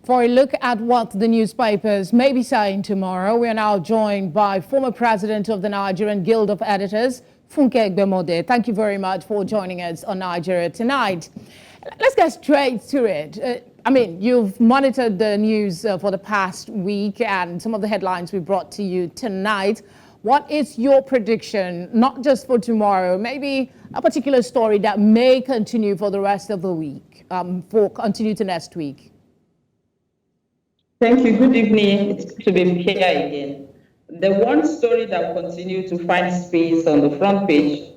For a look at what the newspapers may be saying tomorrow, we are now joined by former president of the Nigerian Guild of Editors, Funke Egbemode. Thank you very much for joining us on Nigeria Tonight. Let's get straight to it. I mean, you've monitored the news for the past week and some of the headlines we brought to you tonight. What is your prediction, not just for tomorrow, maybe a particular story that may continue for the rest of the week, continue to next week? Thank you. Good evening. It's good to be here again. The one story that will continue to find space on the front page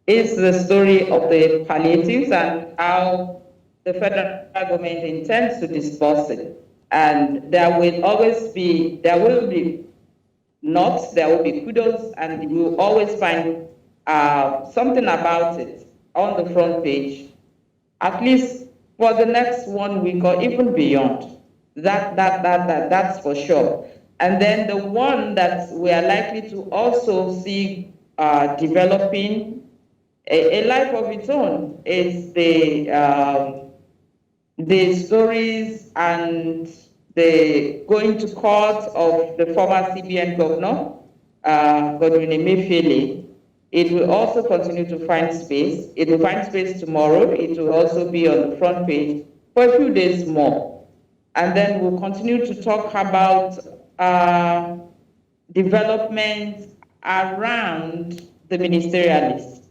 is the story of the palliatives and how the federal government intends to disburse it. And there will be nods, there will be kudos, and you will always find something about it on the front page, at least for the next 1 week or even beyond. That's for sure. And then the one that we are likely to also see developing a life of its own is the stories and the going to court of the former CBN governor, Godwin Emefiele. It will also continue to find space. It will find space tomorrow. It will also be on the front page for a few days more. And then we'll continue to talk about developments around the ministerialists.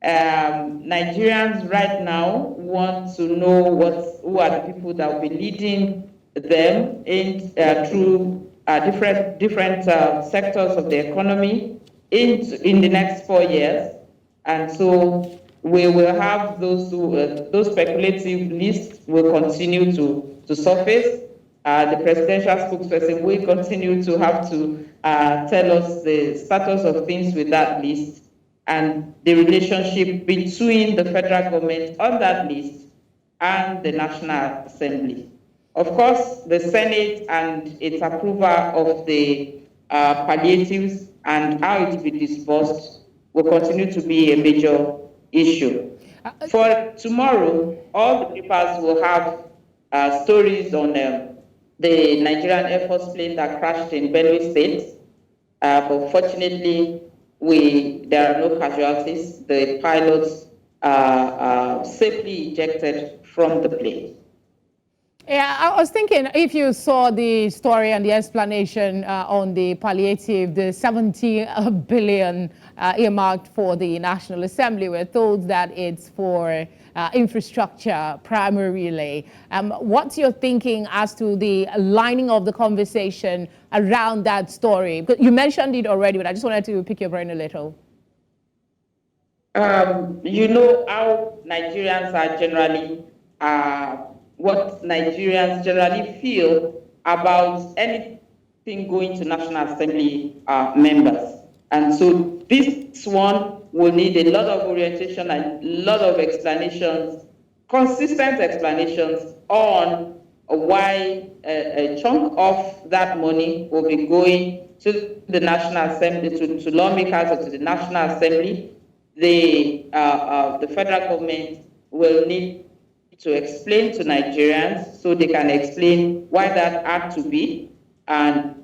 Nigerians right now want to know who are the people that will be leading them through different sectors of the economy in the next 4 years. And so we will have those speculative lists will continue to surface. The presidential spokesperson will continue to have to tell us the status of things with that list and the relationship between the federal government on that list and the National Assembly. Of course, the Senate and its approval of the palliatives and how it will be disbursed will continue to be a major issue. For tomorrow, all the papers will have stories on the Nigerian Air Force plane that crashed in Benue State. But fortunately, there are no casualties. The pilots safely ejected from the plane. Yeah, I was thinking if you saw the story and the explanation on the palliative, the 70 billion earmarked for the National Assembly, we're told that it's for infrastructure primarily. What's your thinking as to the lining of the conversation around that story? Because you mentioned it already, but I just wanted to pick your brain a little. You know how Nigerians are generally what Nigerians generally feel about anything going to National Assembly members. And so this one will need a lot of orientation and a lot of explanations, consistent explanations on why a chunk of that money will be going to the National Assembly, to lawmakers or to the National Assembly. The federal government will need to explain to Nigerians so they can explain why that had to be and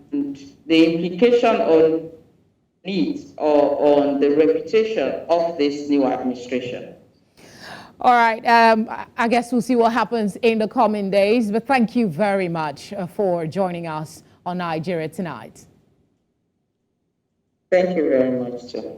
the implication on needs or on the reputation of this new administration. All right. I guess we'll see what happens in the coming days, but thank you very much for joining us on Nigeria Tonight. Thank you very much, sir.